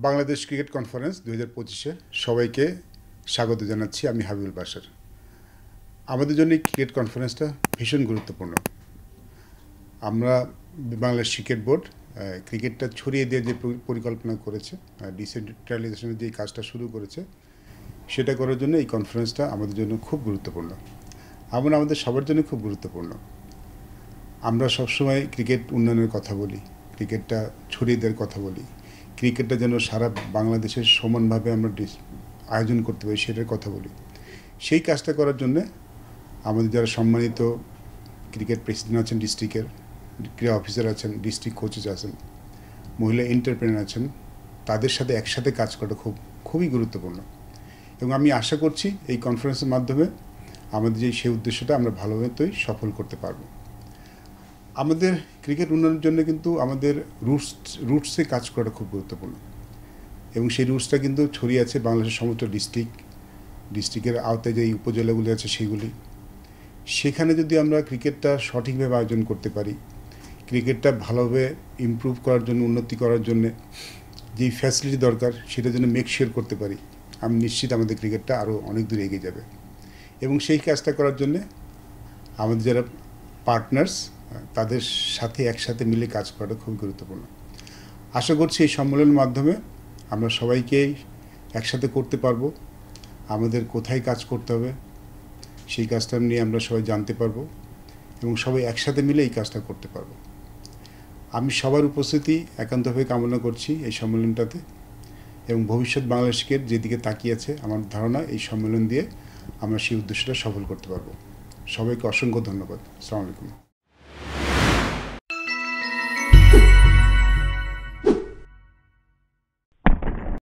Bangladesh cricket conference 2025-এ সবাইকে স্বাগত জানাচ্ছি। আমি হাবিবুল বাশার। আমাদের জন্য এই ক্রিকেট কনফারেন্সটা ভীষণ গুরুত্বপূর্ণ। আমরা বাংলাদেশ ক্রিকেট বোর্ড ক্রিকেটটা ছড়িয়ে দিয়ে যে পরিকল্পনা করেছে, ডিসেন্ট্রালাইজেশনের যে কাজটা শুরু করেছে, সেটা করার জন্য এই কনফারেন্সটা আমাদের জন্য খুব গুরুত্বপূর্ণ। আমাদের সবার জন্য খুব গুরুত্বপূর্ণ। আমরা সবসময় ক্রিকেট উন্নয়নের কথা বলি, ক্রিকেটটা ছড়িয়ে দেওয়ার কথা বলি, ক্রিকেটটা যেন সারা বাংলাদেশের সমানভাবে আমরা আয়োজন করতে পারি সেটার কথা বলি। সেই কাজটা করার জন্যে আমাদের যারা সম্মানিত ক্রিকেট প্রেসিডেন্ট আছেন, ডিস্ট্রিক্টের ক্রীড়া অফিসার আছেন, ডিস্ট্রিক্ট কোচেস আছেন, মহিলা এন্টারপ্রেনার আছেন, তাদের সাথে একসাথে কাজ করা খুবই গুরুত্বপূর্ণ। এবং আমি আশা করছি এই কনফারেন্সের মাধ্যমে আমাদের সেই উদ্দেশ্যটা আমরা ভালোমতোই সফল করতে পারব। আমাদের ক্রিকেট উন্নয়নের জন্য কিন্তু আমাদের রুটসে কাজ করাটা খুব গুরুত্বপূর্ণ, এবং সেই রুটসটা কিন্তু ছড়িয়ে আছে বাংলাদেশের সমস্ত ডিস্ট্রিক্টের আওতায় যে উপজেলাগুলি আছে সেগুলি। সেখানে যদি আমরা ক্রিকেটটা সঠিকভাবে আয়োজন করতে পারি, ক্রিকেটটা ভালোভাবে ইমপ্রুভ করার জন্য, উন্নতি করার জন্য যেই ফ্যাসিলিটি দরকার সেটা যেন মেক শিওর করতে পারি, আমি নিশ্চিত আমাদের ক্রিকেটটা আরও অনেক দূর এগিয়ে যাবে। এবং সেই কাজটা করার জন্যে আমাদের যারা পার্টনার্স, তাদের সাথে একসাথে মিলে কাজ করাটা খুব গুরুত্বপূর্ণ। আশা করছি এই সম্মেলনের মাধ্যমে আমরা সবাইকেই একসাথে করতে পারবো। আমাদের কোথায় কাজ করতে হবে সেই কাজটা নিয়ে আমরা সবাই জানতে পারবো, এবং সবাই একসাথে মিলে এই কাজটা করতে পারবো। আমি সবার উপস্থিতি একান্তভাবে কামনা করছি এই সম্মেলনটাতে, এবং ভবিষ্যৎ বাংলাদেশকে যেদিকে তাকিয়েছে আমার ধারণা এই সম্মেলন দিয়ে আমরা সেই উদ্দেশ্যটা সফল করতে পারবো। সবাইকে অসংখ্য ধন্যবাদ। আসসালামু আলাইকুম।